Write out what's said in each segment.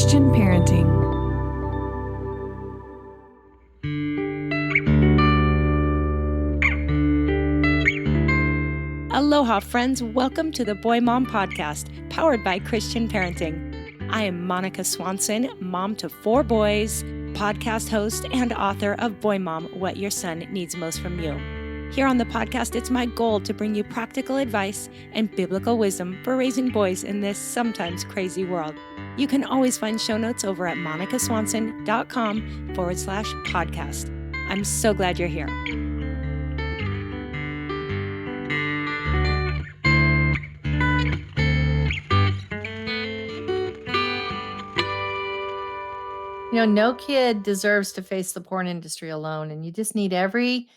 Christian parenting. Aloha, friends. Welcome to the Boy Mom Podcast, powered by Christian Parenting. I am Monica Swanson, mom to 4 boys, podcast host, and author of Boy Mom, What Your Son Needs Most from You. Here on the podcast, it's my goal to bring you practical advice and biblical wisdom for raising boys in this sometimes crazy world. You can always find show notes over at monicaswanson.com/podcast. I'm so glad you're here. No kid deserves to face the porn industry alone, and you just need every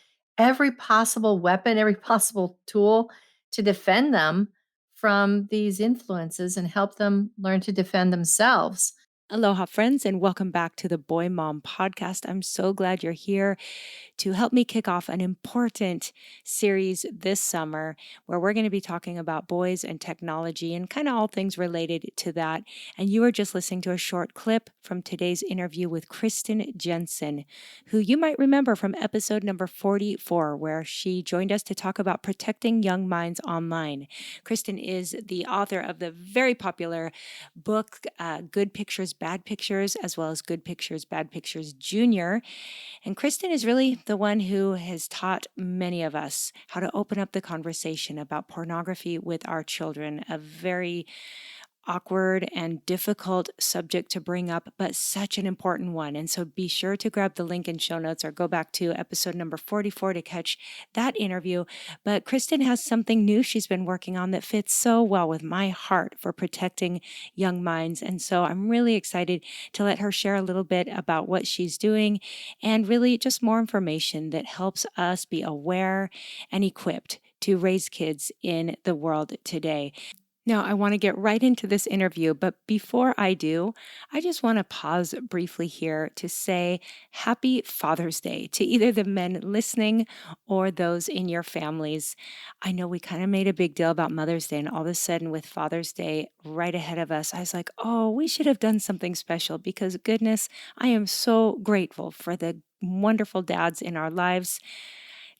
possible weapon, every possible tool to defend them from these influences and help them learn to defend themselves. Aloha, friends, and welcome back to the Boy Mom Podcast. I'm so glad you're here to help me kick off an important series this summer where we're going to be talking about boys and technology and kind of all things related to that. And you are just listening to a short clip from today's interview with Kristen Jenson, who you might remember from episode number 44, where she joined us to talk about protecting young minds online. Kristen is the author of the very popular book, Good Pictures, Bad Pictures, as well as Good Pictures, Bad Pictures Junior. And Kristen is really the one who has taught many of us how to open up the conversation about pornography with our children, a very awkward and difficult subject to bring up, but such an important one. And so be sure to grab the link in show notes or go back to episode number 44 to catch that interview. But Kristen has something new she's been working on that fits so well with my heart for protecting young minds. And so I'm really excited to let her share a little bit about what she's doing and really just more information that helps us be aware and equipped to raise kids in the world today. Now, I want to get right into this interview, but before I do, I just want to pause briefly here to say Happy Father's Day to either the men listening or those in your families. I know we kind of made a big deal about Mother's Day, and all of a sudden, with Father's Day right ahead of us, I was like, oh, we should have done something special because, goodness, I am so grateful for the wonderful dads in our lives.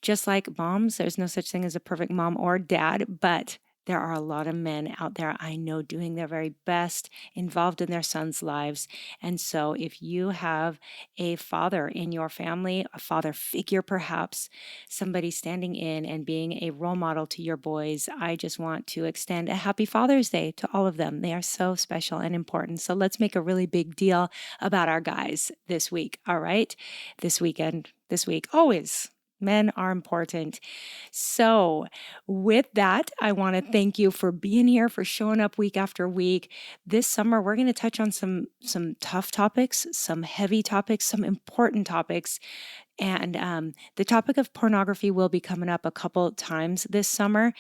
Just like moms, there's no such thing as a perfect mom or dad, but there are a lot of men out there I know doing their very best, involved in their sons' lives. And so if you have a father in your family, a father figure perhaps, somebody standing in and being a role model to your boys, I just want to extend a happy Father's Day to all of them. They are so special and important. So let's make a really big deal about our guys this week, all right? This weekend, this week, always. Men are important. So with that, I want to thank you for being here, for showing up week after week. This summer, we're going to touch on some tough topics, some heavy topics, some important topics. And the topic of pornography will be coming up a couple times this summer,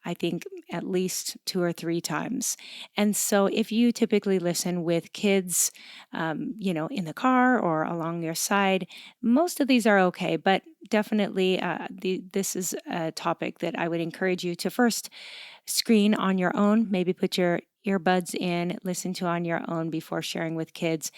I think at least 2 or 3 times. And so if you typically listen with kids, in the car or along your side, most of these are okay, but definitely this is a topic that I would encourage you to first screen on your own, maybe put your earbuds in, listen to on your own before sharing with kids.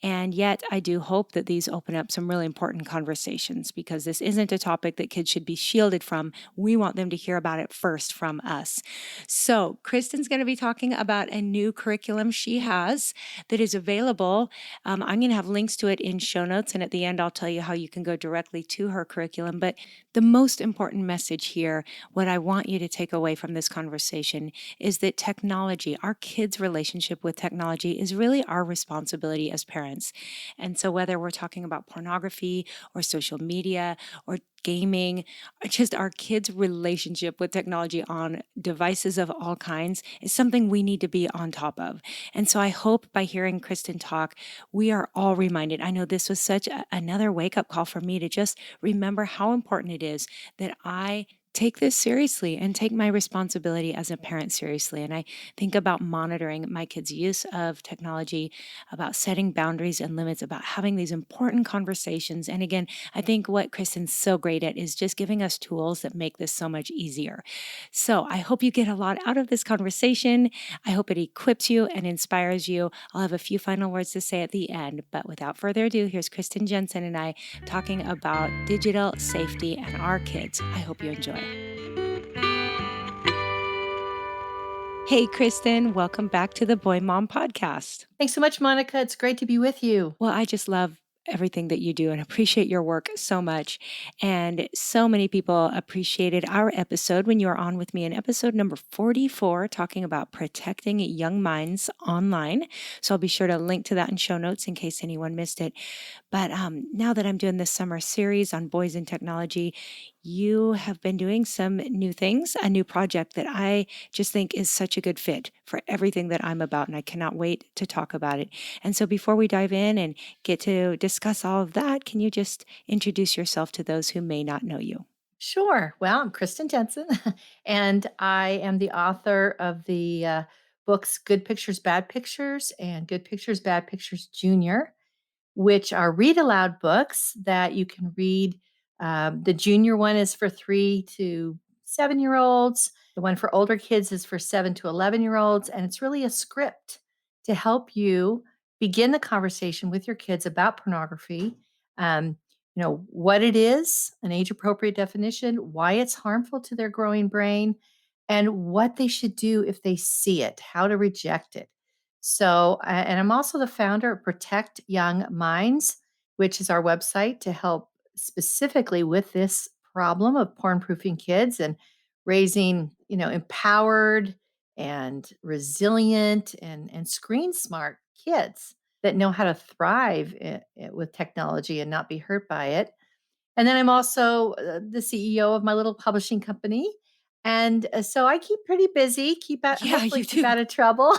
And yet I do hope that these open up some really important conversations because this isn't a topic that kids should be shielded from. We want them to hear about it first from us. So Kristen's going to be talking about a new curriculum she has that is available. I'm going to have links to it in show notes. And at the end, I'll tell you how you can go directly to her curriculum. But the most important message here, what I want you to take away from this conversation is that technology, our kids' relationship with technology is really our responsibility as parents. And so whether we're talking about pornography or social media or gaming, or just our kids' relationship with technology on devices of all kinds is something we need to be on top of. And so I hope by hearing Kristen talk, we are all reminded. I know this was such another wake-up call for me to just remember how important it is that I take this seriously and take my responsibility as a parent seriously. And I think about monitoring my kids' use of technology, about setting boundaries and limits, about having these important conversations. And again, I think what Kristen's so great at is just giving us tools that make this so much easier. So I hope you get a lot out of this conversation. I hope it equips you and inspires you. I'll have a few final words to say at the end, but without further ado, here's Kristen Jensen and I talking about digital safety and our kids. I hope you enjoy. Hey, Kristen, welcome back to the Boy Mom Podcast. Thanks so much, Monica. It's great to be with you. Well, I just love everything that you do and appreciate your work so much. And so many people appreciated our episode when you were on with me in episode number 44, talking about protecting young minds online. So I'll be sure to link to that in show notes in case anyone missed it. But now that I'm doing this summer series on boys and technology, you have been doing some new things, a new project that I just think is such a good fit for everything that I'm about. And I cannot wait to talk about it. And so before we dive in and get to discuss all of that, can you just introduce yourself to those who may not know you? Sure. Well, I'm Kristen Jenson, and I am the author of the books Good Pictures, Bad Pictures, and Good Pictures, Bad Pictures Junior, which are read aloud books that you can read. The junior one is for 3 to 7 year olds. The one for older kids is for 7 to 11 year olds. And it's really a script to help you begin the conversation with your kids about pornography. Um, what it is, an age appropriate definition, why it's harmful to their growing brain, and what they should do if they see it, how to reject it. So, and I'm also the founder of Protect Young Minds, which is our website to help specifically with this problem of porn proofing kids and raising, empowered and resilient and screen smart kids that know how to thrive with technology and not be hurt by it. And then I'm also the CEO of my little publishing company. And so I keep pretty busy, Yeah, hopefully you keep do. out of trouble.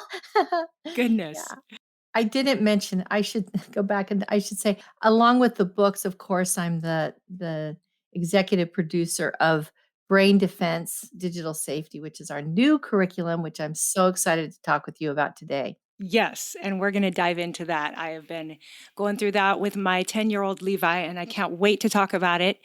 Goodness. Yeah. I didn't mention, I should go back and I should say, along with the books, of course, I'm the executive producer of Brain Defense Digital Safety, which is our new curriculum, which I'm so excited to talk with you about today. Yes, and we're going to dive into that. I have been going through that with my 10-year-old Levi, and I can't wait to talk about it.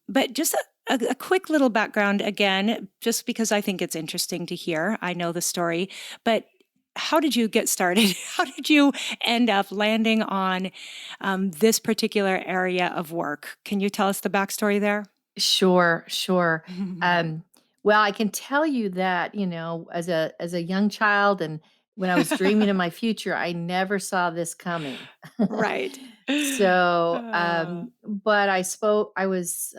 But just a quick little background again, just because I think it's interesting to hear. I know the story, but how did you get started? How did you end up landing on this particular area of work? Can you tell us the backstory there? Sure, sure. Um, well, I can tell you that, as a young child and when I was dreaming of my future, I never saw this coming. Right. So, Uh, but I was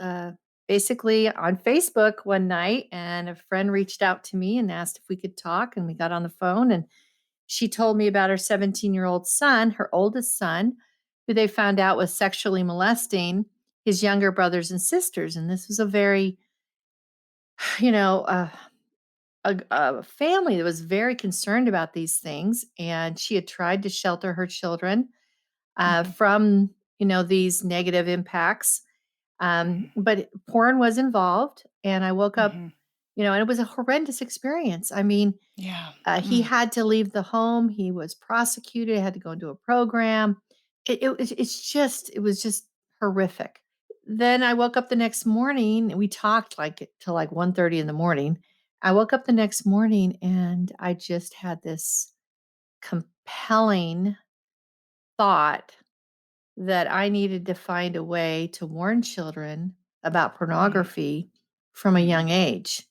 basically on Facebook one night and a friend reached out to me and asked if we could talk. And we got on the phone and she told me about her 17-year-old son, her oldest son, who they found out was sexually molesting his younger brothers and sisters. And this was a very, you know, uh, a family that was very concerned about these things. And she had tried to shelter her children mhm, from, these negative impacts. mhm, But porn was involved. And I woke up, mhm. and it was a horrendous experience. I mean, Yeah. he had to leave the home. He was prosecuted, had to go into a program. It was just horrific. Then I woke up the next morning, and we talked like till like 1:30 in the morning. I woke up the next morning and I just had this compelling thought that I needed to find a way to warn children about Mm, pornography from a mhm. young age.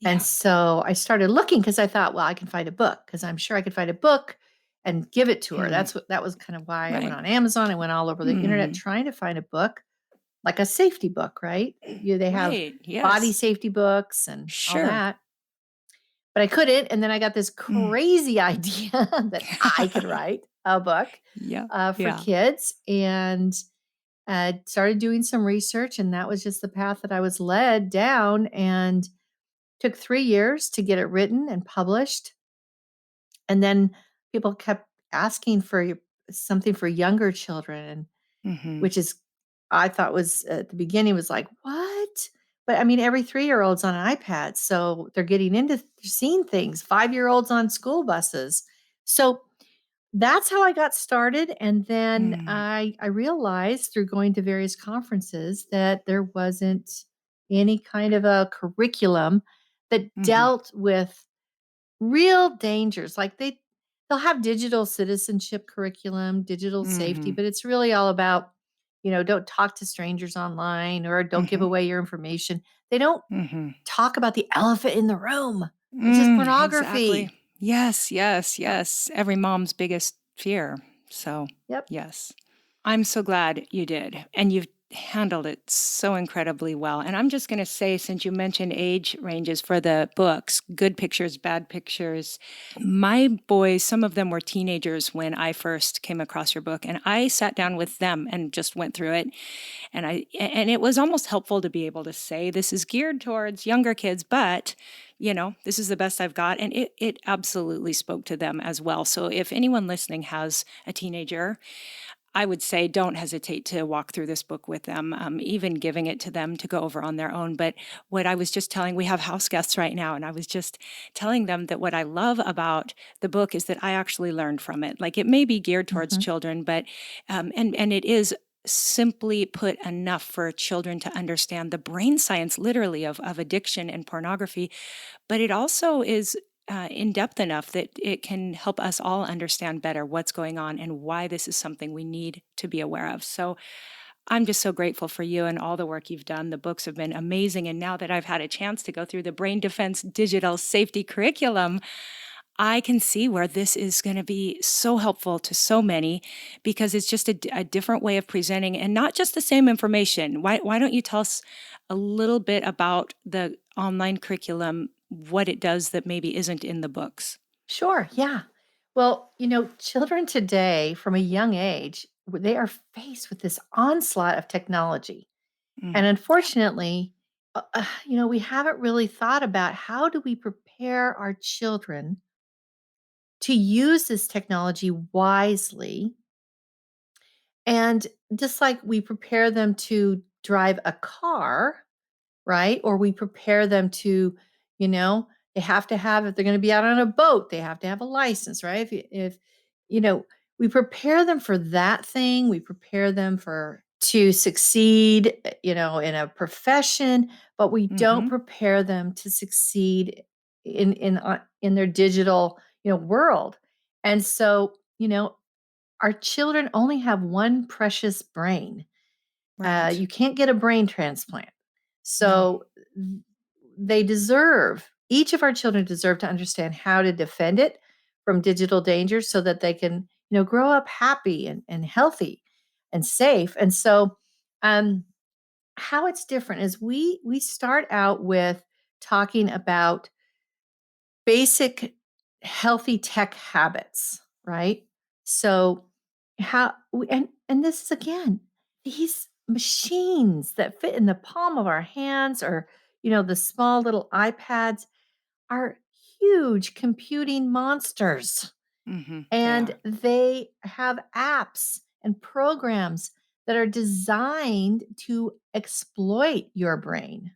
And Yeah. so I started looking because I thought, well, I can find a book because I'm sure I could find a book and give it to her. Mm, That was kind of why I went right. on Amazon. I went all over the internet Mhm. trying to find a book, like a safety book, right? They have Right, body yes. safety books and all Sure. that. But I couldn't. And then I got this Mm. crazy idea that I could write a book Yeah, for yeah. kids and started doing some research. And that was just the path that I was led down. And took 3 years to get it written and published. And then people kept asking for something for younger children, Mhm. which is I thought was at the beginning was like, "What? But I mean, every 3-year-old's on an iPad, so they're getting into seeing things. 5-year-olds on school buses. So that's how I got started, and then Mm, I realized through going to various conferences that there wasn't any kind of a curriculum that mhm, dealt with real dangers. Like they'll have digital citizenship curriculum, digital safety, mhm, but it's really all about, don't talk to strangers online or don't give mhm, away your information. They don't mhm. talk about the elephant in the room, which is Exactly. pornography. Yes, yes, Yep. yes. Every mom's biggest fear. So, Yep. yes. I'm so glad you did. And you've handled it so incredibly well. And I'm just going to say, since you mentioned age ranges for the books, good pictures, bad pictures, my boys, some of them were teenagers when I first came across your book. And I sat down with them and just went through it. And it was almost helpful to be able to say, this is geared towards younger kids, but this is the best I've got. And it absolutely spoke to them as well. So if anyone listening has a teenager, I would say don't hesitate to walk through this book with them, even giving it to them to go over on their own. But what I was just telling, we have house guests right now, and I was just telling them that what I love about the book is that I actually learned from it. Like it may be geared towards Mhm. children, but and it is simply put enough for children to understand the brain science literally of addiction and pornography, but it also is in depth enough that it can help us all understand better what's going on and why this is something we need to be aware of. So I'm just so grateful for you and all the work you've done. The books have been amazing. And now that I've had a chance to go through the Brain Defense Digital Safety Curriculum, I can see where this is going to be so helpful to so many because it's just a different way of presenting and not just the same information. Why don't you tell us a little bit about the online curriculum, what it does that maybe isn't in the books? Sure. Yeah. Well, children today from a young age, they are faced with this onslaught of technology. And Mm, yeah. unfortunately, we haven't really thought about how do we prepare our children to use this technology wisely. And just like we prepare them to drive a car, right? Or we prepare them to, you know, they have to have, if they're going to be out on a boat, they have to have a license, right? If you know, we prepare them for that thing, we prepare them for to succeed, in a profession, but we don't Mm-hmm. prepare them to succeed in their digital, world. And so, our children only have one precious brain. Right. You can't get a brain transplant. No. So they deserve, each of our children deserve to understand how to defend it from digital dangers so that they can, grow up happy and healthy and safe. And so um, how it's different is we start out with talking about basic healthy tech habits, right? So and this is again, these machines that fit in the palm of our hands or the small little iPads are huge computing monsters, Mm-hmm. They and are. they have apps and programs that are designed to exploit your brain,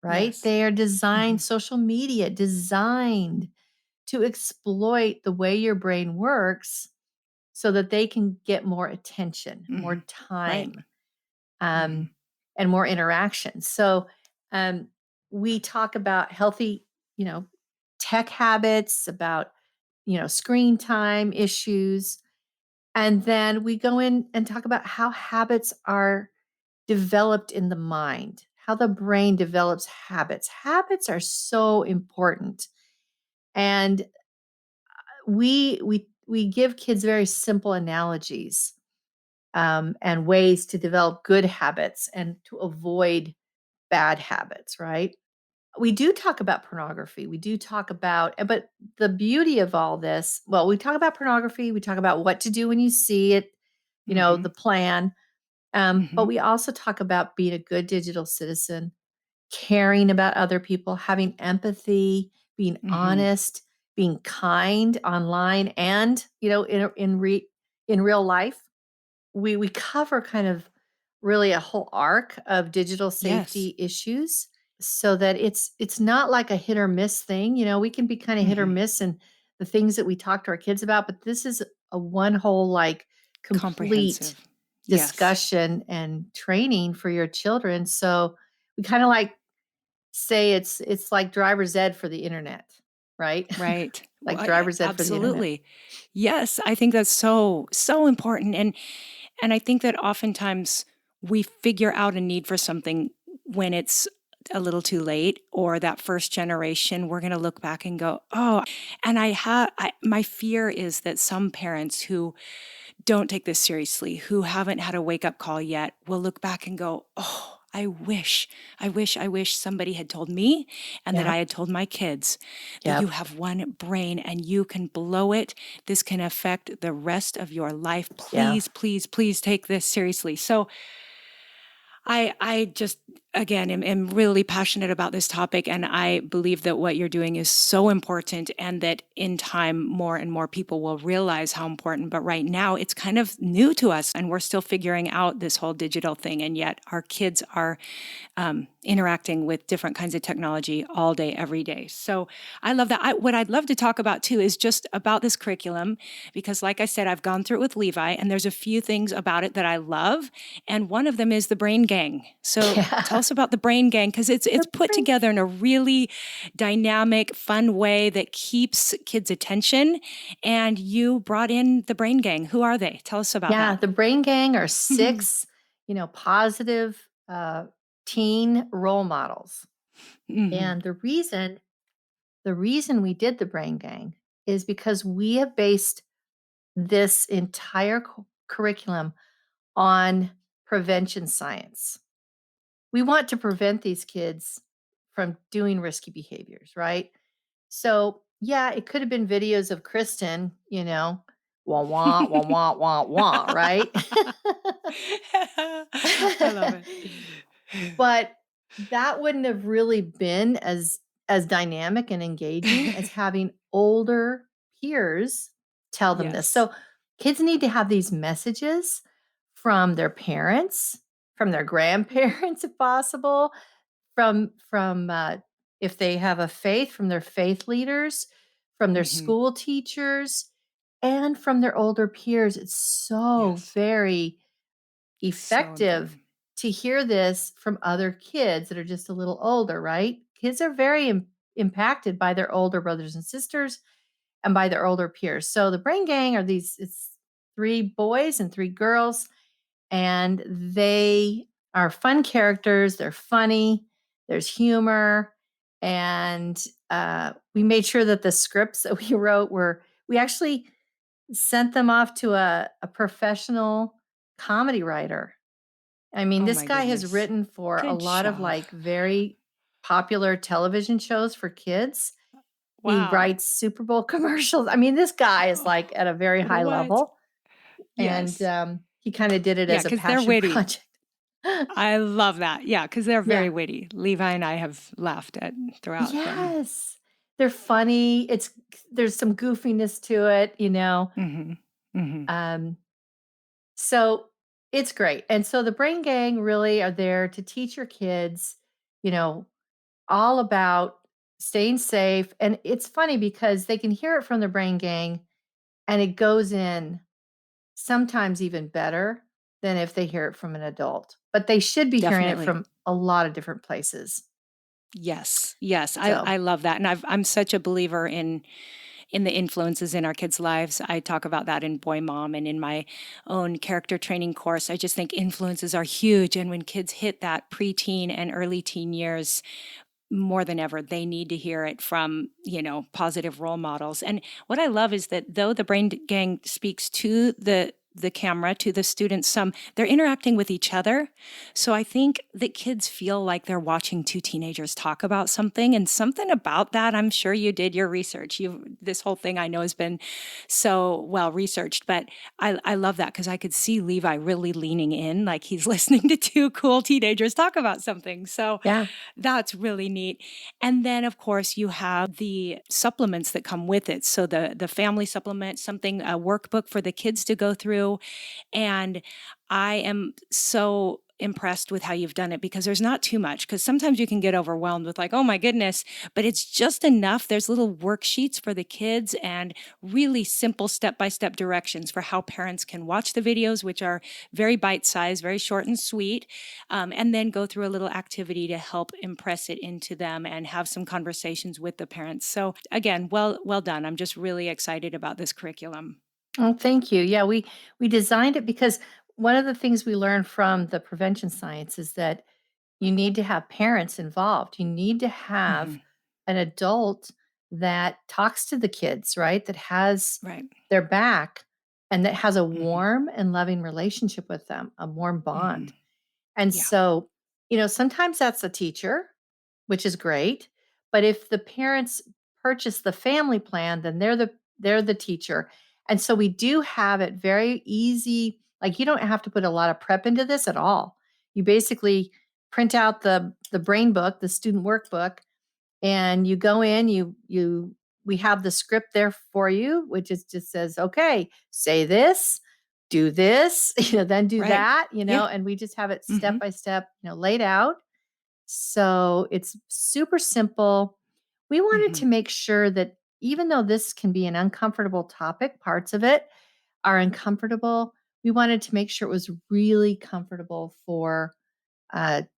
right? Yes. They are Mm-hmm. designed, social media designed to exploit the way your brain works so that they can get more attention, Mm-hmm. more Right. time, Mm-hmm. um, and more interaction. So um, we talk about healthy, you know, tech habits, about screen time issues, and then we go in and talk about how habits are developed in the mind, how the brain develops habits. Habits are so important, and we give kids very simple analogies, and ways to develop good habits and to avoid bad habits, right? We do talk about pornography. We do talk about, but the beauty of all this, well, we talk about pornography, we talk about what to do when you see it, Mm-hmm. the plan. But Mm-hmm. we also talk about being a good digital citizen, caring about other people, having empathy, being Mm-hmm. honest, being kind online and, in real life. We cover kind of really a whole arc of digital Yes. safety issues. so that it's not like a hit or miss thing. We can be kind of hit or Mhm. miss in the things that we talk to our kids about, but this is a one whole, like, complete Comprehensive. Yes. discussion and training for your children. So we kind of like say it's like driver's ed for the internet, right? Right. Like Well, yeah, driver's ed for the internet. absolutely. Yes, I think that's so, so important. And I think that oftentimes we figure out a need for something when it's a little too late, or that first generation, we're going to look back and go, oh, and my fear is that some parents who don't take this seriously, who haven't had a wake up call yet, will look back and go, oh, I wish somebody had told me and that I Yep. had told my kids that you Yep. have one brain and you can blow it. This can affect the rest of your life. Yeah. Please, please, please take this seriously. So I just again am really passionate about this topic, and I believe that what you're doing is so important, and that in time more and more people will realize how important. But right now it's kind of new to us, and we're still figuring out this whole digital thing, and yet our kids are interacting with different kinds of technology all day, every day. So I love that. What I'd love to talk about too is just about this curriculum, because, like I said, I've gone through it with Levi, and there's a few things about it that I love, and one of them is the Brain Gang. So tell Yeah. us about the Brain Gang, because it's The put brain together in a really dynamic, fun way that keeps kids' attention. And you brought in the Brain Gang. Who are they? Tell us about Yeah, that. the brain gang are 6, positive, teen role models. Hmm. And the reason we did the brain gang is because we have based this entire curriculum on prevention science. We want to prevent these kids from doing risky behaviors, right? So, yeah, it could have been videos of Kristen, wah, wah, wah, wah, wah, wah, right? I love it. But that wouldn't have really been as dynamic and engaging as having older peers tell them this. Yes. So kids need to have these messages from their parents, from their grandparents if possible, from if they have a faith, from their faith leaders, from their Hmm. school teachers, and from their older peers. It's so Yes. very So effective important. to hear this from other kids that are just a little older, right? Kids are very impacted by their older brothers and sisters and by their older peers. So the brain gang are it's 3 boys and 3 girls, and they are fun characters. They're funny. There's humor, and we made sure that the scripts that we wrote we actually sent them off to a professional comedy writer. I mean, Oh this my guy has goodness. written for a Good lot of, job. like, very popular television shows for kids. He Wow. writes Super Bowl commercials. I mean, this guy is, Oh, like, at a very high what? level, and, Yes. he kinda did it Yeah, as a because they're passion witty. project. I love that. Yeah, because they're very Yeah. witty. Levi and I have laughed at throughout them. Yes. They're funny. There's some goofiness to it. Hmm. Hmm. Um, so it's great. And so the Brain Gang really are there to teach your kids, you know, all about staying safe. And it's funny because they can hear it from the Brain Gang and it goes in sometimes even better than if they hear it from an adult. But they should be hearing it Definitely. from a lot of different places. Yes. Yes. I, So, I love that. And I'm such a believer in the influences in our kids' lives. I talk about that in Boy Mom and in my own character training course. I just think influences are huge. And when kids hit that preteen and early teen years, more than ever, they need to hear it from, positive role models. And what I love is that though the Brain Gang speaks to the camera, to the students, they're interacting with each other. So I think that kids feel like they're watching two teenagers talk about something, and something about that. I'm sure you did your research. This whole thing I know has been so well researched, but I love that because I could see Levi really leaning in, like he's listening to two cool teenagers talk about something. So yeah. that's really neat. And then, of course, you have the supplements that come with it. So the family supplement, something, a workbook for the kids to go through. And I am so impressed with how you've done it because there's not too much. Because sometimes you can get overwhelmed with, like, oh my goodness, but it's just enough. There's little worksheets for the kids and really simple step by step directions for how parents can watch the videos, which are very bite sized, very short and sweet, and then go through a little activity to help impress it into them and have some conversations with the parents. So again, well done. I'm just really excited about this curriculum. Oh, thank you. Yeah, we designed it because one of the things we learned from the prevention science is that you need to have parents involved. You need to have Hmm. an adult that talks to the kids, right? That has Right. their back and that has a Hmm. warm and loving relationship with them, a warm Hmm. bond. And Yeah. so, sometimes that's a teacher, which is great, but if the parents purchase the family plan, then they're the teacher. And so we do have it very easy. Like you don't have to put a lot of prep into this at all. You basically print out the brain book, the student workbook, and you go in, you we have the script there for you, which is just says, okay, say this, do this, then do Right. that, Yeah. and we just have it Hmm. step by step, laid out. So it's super simple. We wanted Hmm. to make sure that even though this can be an uncomfortable topic, parts of it are uncomfortable. We wanted to make sure it was really comfortable for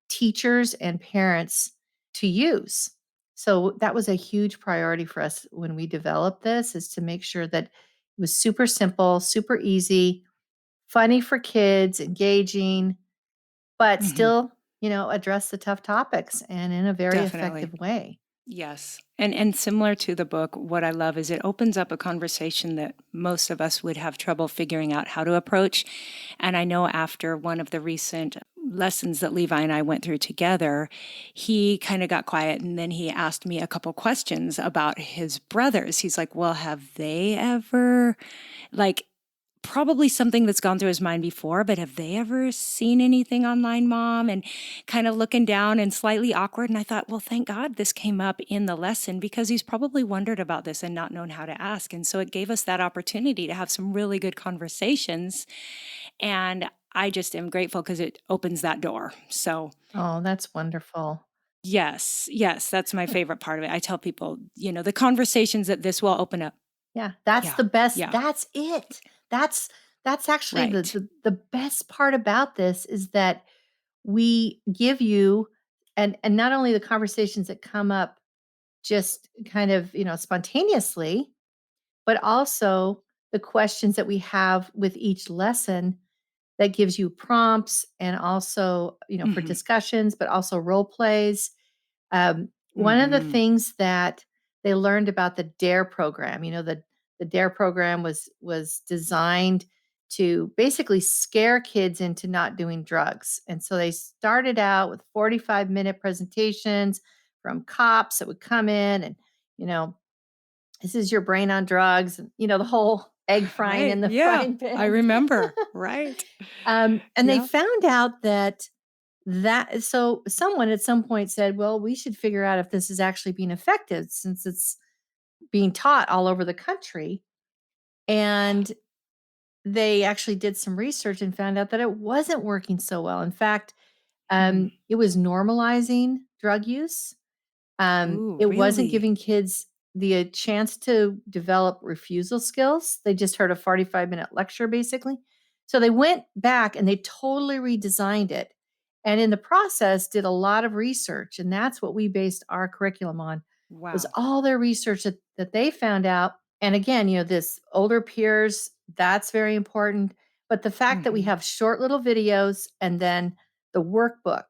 teachers and parents to use. So that was a huge priority for us when we developed this is to make sure that it was super simple, super easy, funny for kids, engaging, but Hmm. still, address the tough topics and in a very Definitely. effective way. Yes. And similar to the book, what I love is it opens up a conversation that most of us would have trouble figuring out how to approach. And I know after one of the recent lessons that Levi and I went through together, he kind of got quiet and then he asked me a couple questions about his brothers. He's like, "Well, have they ever like probably something that's gone through his mind before, but have they ever seen anything online, mom?" And kind of looking down and slightly awkward. And I thought, well, thank God this came up in the lesson because he's probably wondered about this and not known how to ask. And so it gave us that opportunity to have some really good conversations. And I just am grateful because it opens that door. So, Oh, that's wonderful. yes, yes, that's my favorite part of it. I tell people, the conversations that this will open up. Yeah, that's Yeah, the best. yeah, That's it. That's actually the, right. the the best part about this is that we give you and not only the conversations that come up just kind of, spontaneously, but also the questions that we have with each lesson that gives you prompts and also, for Hmm. discussions, but also role plays. One of the Hmm. things that they learned about the DARE program, the DARE program was designed to basically scare kids into not doing drugs. And so they started out with 45-minute presentations from cops that would come in and, you know, this is your brain on drugs, and the whole egg frying Right. in the Yeah. frying I pan. remember. Right. And they Yeah. found out that so someone at some point said, "Well, we should figure out if this is actually being effective since it's being taught all over the country." And they actually did some research and found out that it wasn't working so well. In fact, Hmm. it was normalizing drug use. Ooh, It wasn't really? giving kids the chance to develop refusal skills. They just heard a 45-minute lecture, basically. So they went back and they totally redesigned it. And in the process, did a lot of research. And that's what we based our curriculum on, was Wow. all their research that they found out. And again, this older peers, that's very important. But the fact that we Hmm. have short little videos and then the workbook.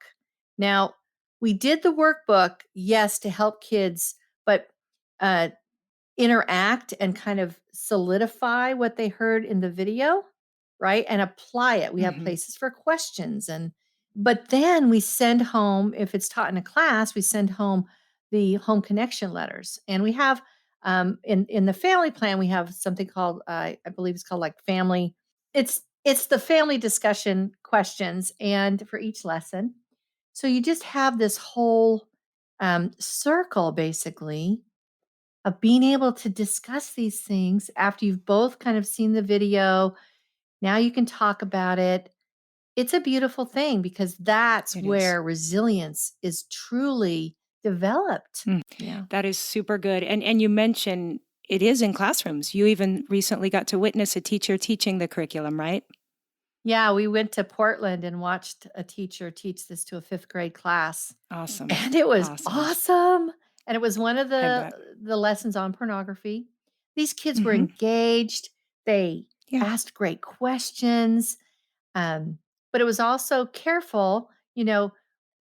Now, we did the workbook, yes, to help kids, but uh, interact and kind of solidify what they heard in the video, right? And apply it. We have Hmm. places for questions but then we send home, if it's taught in a class, we send home the home connection letters. And we have in the family plan, we have something called I believe it's called like family. It's the family discussion questions and for each lesson. So you just have this whole circle basically of being able to discuss these things after you've both kind of seen the video. Now you can talk about it. It's a beautiful thing because that's It is. where resilience is truly developed. Mm, Yeah. that is super good. And you mentioned it is in classrooms. You even recently got to witness a teacher teaching the curriculum, right? Yeah, we went to Portland and watched a teacher teach this to a 5th grade class, Awesome. and it was Awesome. awesome, and it was one of I bet. the lessons on pornography. These kids were Mhm. engaged, they Yeah. asked great questions, um, but it was also careful,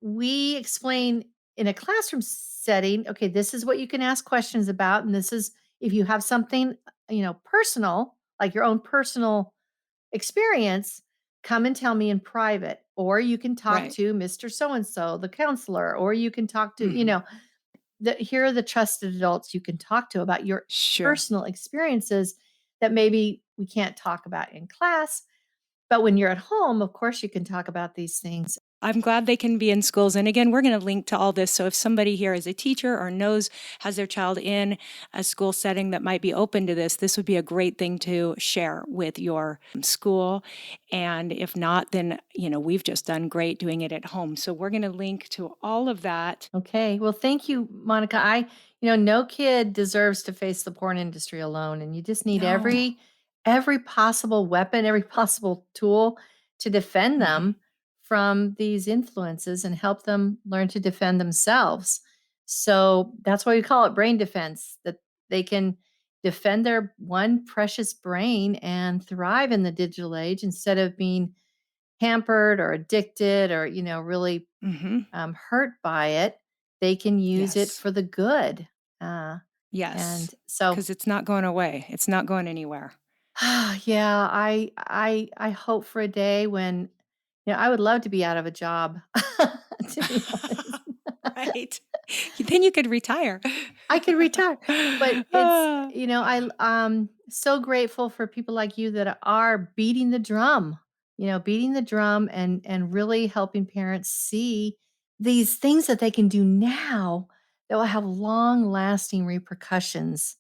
we explain in a classroom setting, okay, this is what you can ask questions about, and this is if you have something, personal, like your own personal experience, come and tell me in private, or you can talk Right. to Mr. So and so, the counselor, or you can talk to, Mhm. here are the trusted adults you can talk to about your Sure. personal experiences that maybe we can't talk about in class. But when you're at home, of course, you can talk about these things. I'm glad they can be in schools. And again, we're going to link to all this. So if somebody here is a teacher or knows has their child in a school setting that might be open to this would be a great thing to share with your school. And if not, then, we've just done great doing it at home. So we're going to link to all of that. Okay. Well, thank you, Monica. No kid deserves to face the porn industry alone, and you just need No. every possible weapon, every possible tool to defend Mhm. them from these influences and help them learn to defend themselves. So that's why we call it brain defense, that they can defend their one precious brain and thrive in the digital age instead of being hampered or addicted or, really Mhm. hurt by it. They can use it Yes. for the good. Uh, and Yes. so, Because it's not going away. It's not going anywhere. yeah, I hope for a day when, I would love to be out of a job, to be honest. Right. Then you could retire. I could retire, but it's, Ah. so grateful for people like you that are beating the drum, beating the drum and really helping parents see these things that they can do now that will have long lasting repercussions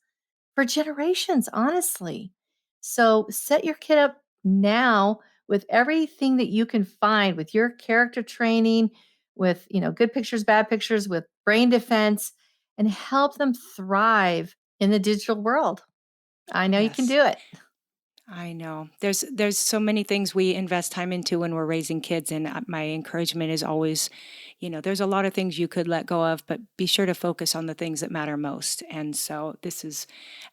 for generations, honestly. So set your kid up now with everything that you can find with your character training, with, good pictures, bad pictures, with brain defense, and help them thrive in the digital world. I know you can Yes. do it. I know. There's so many things we invest time into when we're raising kids, and my encouragement is always, there's a lot of things you could let go of, but be sure to focus on the things that matter most. And so this is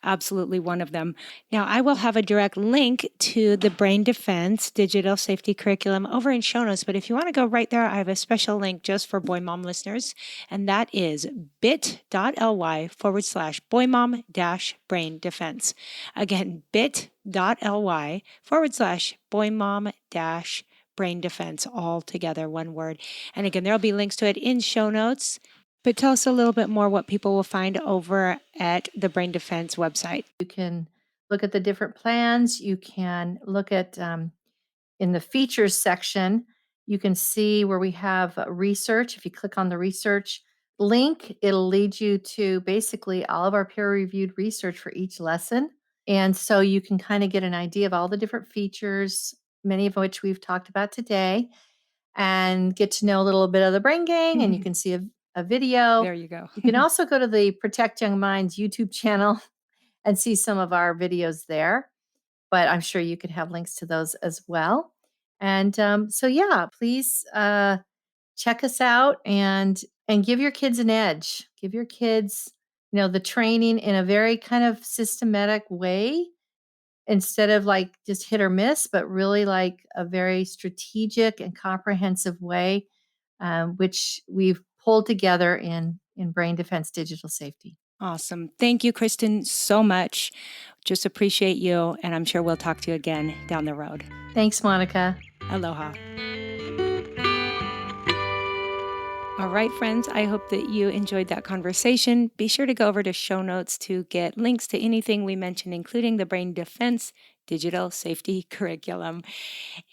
absolutely one of them. Now, I will have a direct link to the Brain Defense Digital Safety Curriculum over in show notes, but if you want to go right there, I have a special link just for Boy Mom listeners, and that is bit.ly/boy mom brain defense. Again, bit.ly/boy mom brain defense, all together, one word. And again, there'll be links to it in show notes. But tell us a little bit more what people will find over at the Brain Defense website. You can look at the different plans. You can look at in the features section, you can see where we have research. If you click on the research link, it'll lead you to basically all of our peer reviewed research for each lesson. And so you can kind of get an idea of all the different features, many of which we've talked about today, and get to know a little bit of the Brain Gang. And you can see a video. There you go. You can also go to the Protect Young Minds YouTube channel and see some of our videos there, but I'm sure you could have links to those as well. And so, yeah, please check us out and give your kids an edge. Give your kids, the training in a very kind of systematic way instead of like just hit or miss, but really like a very strategic and comprehensive way, which we've pulled together in Brain Defense Digital Safety. Awesome. Thank you, Kristen, so much. Just appreciate you. And I'm sure we'll talk to you again down the road. Thanks, Monica. Aloha. All right, friends, I hope that you enjoyed that conversation. Be sure to go over to show notes to get links to anything we mentioned, including the Brain Defense digital safety curriculum.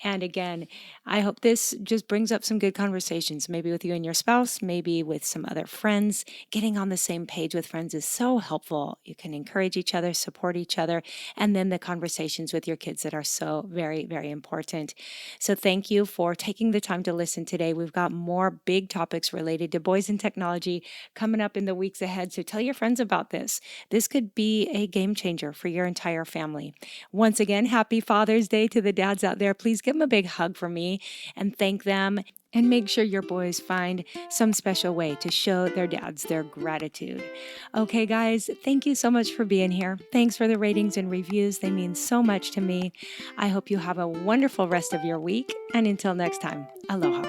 And again, I hope this just brings up some good conversations, maybe with you and your spouse, maybe with some other friends. Getting on the same page with friends is so helpful. You can encourage each other, support each other, and then the conversations with your kids that are so very, very important. So thank you for taking the time to listen today. We've got more big topics related to boys and technology coming up in the weeks ahead. So tell your friends about this. This could be a game changer for your entire family. Once again, happy Father's Day to the dads out there. Please give them a big hug for me and thank them. And make sure your boys find some special way to show their dads their gratitude. Okay, guys, thank you so much for being here. Thanks for the ratings and reviews. They mean so much to me. I hope you have a wonderful rest of your week. And until next time, aloha.